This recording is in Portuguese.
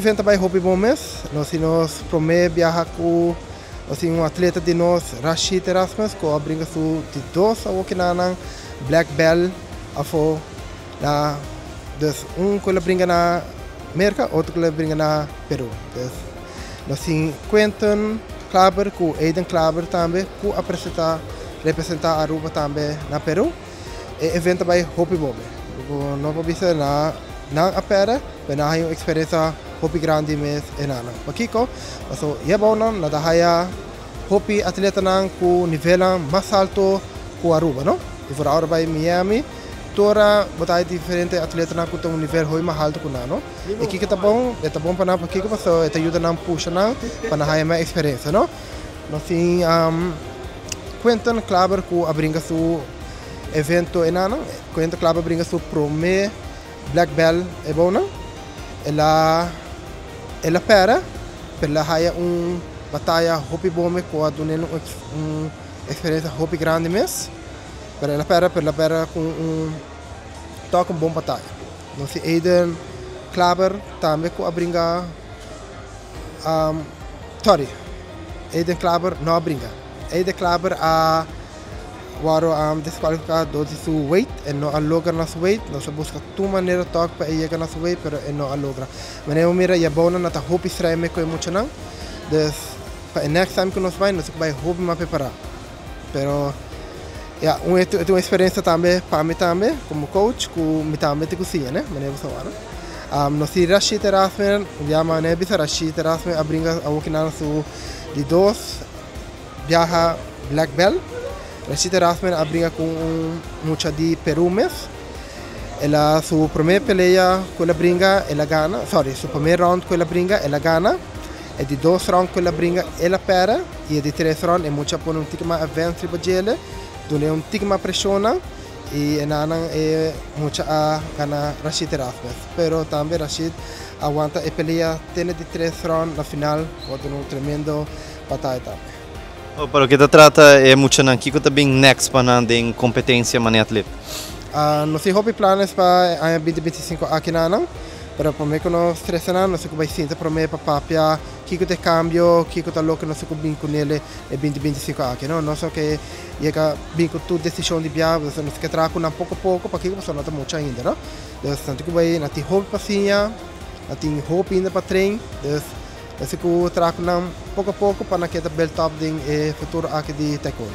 evento vai hobby bom mês. Nós promete viajar com atleta de nós, Rashid Erasmus, que brinca de dois a Okinawa, Black Belt, afo na dus que ele brinca na América, outro que ele brinca na Peru. Dus nós Quentin Klaber, com Aiden Klaber também, que representar Aruba também na Peru. E evento vai hobby bom. Não vou dizer na apera, mas na uma experiência hobby grande mês enana. Pakiko, so bom na dahaya hobby atleta com nível mais alto com Aruba, não? E por agora vai Miami, toda botar diferente atleta com um nível mais alto com não? E que tá bom para nós Pakiko, so te ajuda a puxar na para na mais experiência, não? Nós Quentin Klaber com a brinca su evento enana, Quentin Klaber brinca su prome Black Belt é bom não? Ela pera pela haia batalha hobby bom com a donando experiência hobby grande mês, para ela pera com toca bom batalha. Não se Aiden Klaber também com a brinca Aiden Klaber não brinca. Aiden Klaber a desqualificado de su weight e não logra nosso weight. Nós busca tu maneira toque para chegar nosso weight, pero não logra. Mas eu mira é bom na ta hobby extreme com muito não. Des para next time que nós vai hobby mais preparar. Pero uma experiência também para mim também como coach com me também te cozinha, né? Mas eu só agora. Nós Rashid Erasmus, chama né bisa Rashid Erasmus a brinca a Okinawa de dois viaja Black Belt. Rashid Erasmus brinca com mucha de Peru mês. Ela sua primeira pelea que ela brinca, ela ganha. Seu primeiro round que ela brinca, ela ganha. E de dois rounds que ela brinca, ela perde. E de três rounds é mucha por tique mais advance para ele, donde tique mais pressiona e enana é mucha a ganhar Rashid Erasmus. Pero também Rashid aguanta a pelea, tem de três rounds na final, bota tremendo batalha também. Para o que trata é muito não que também next para em competência mané atleta. Nós temos planos para a 2025 aqui na Anang, para mim que nós estresamos, nós vai sentir para mim para papia, que tem cambio, que está louco nós com bem com ele é 2025 aqui, não? Nós só que chega bem com tudo decisão de viagem, nós que trago um pouco a pouco, para que você não está muito ainda, não? Então tanto que vai na tem hope paciência, na tem hope ainda para treino, Assim que eu trago pouco a pouco para que a belt top ding futuro aqui de taekwondo.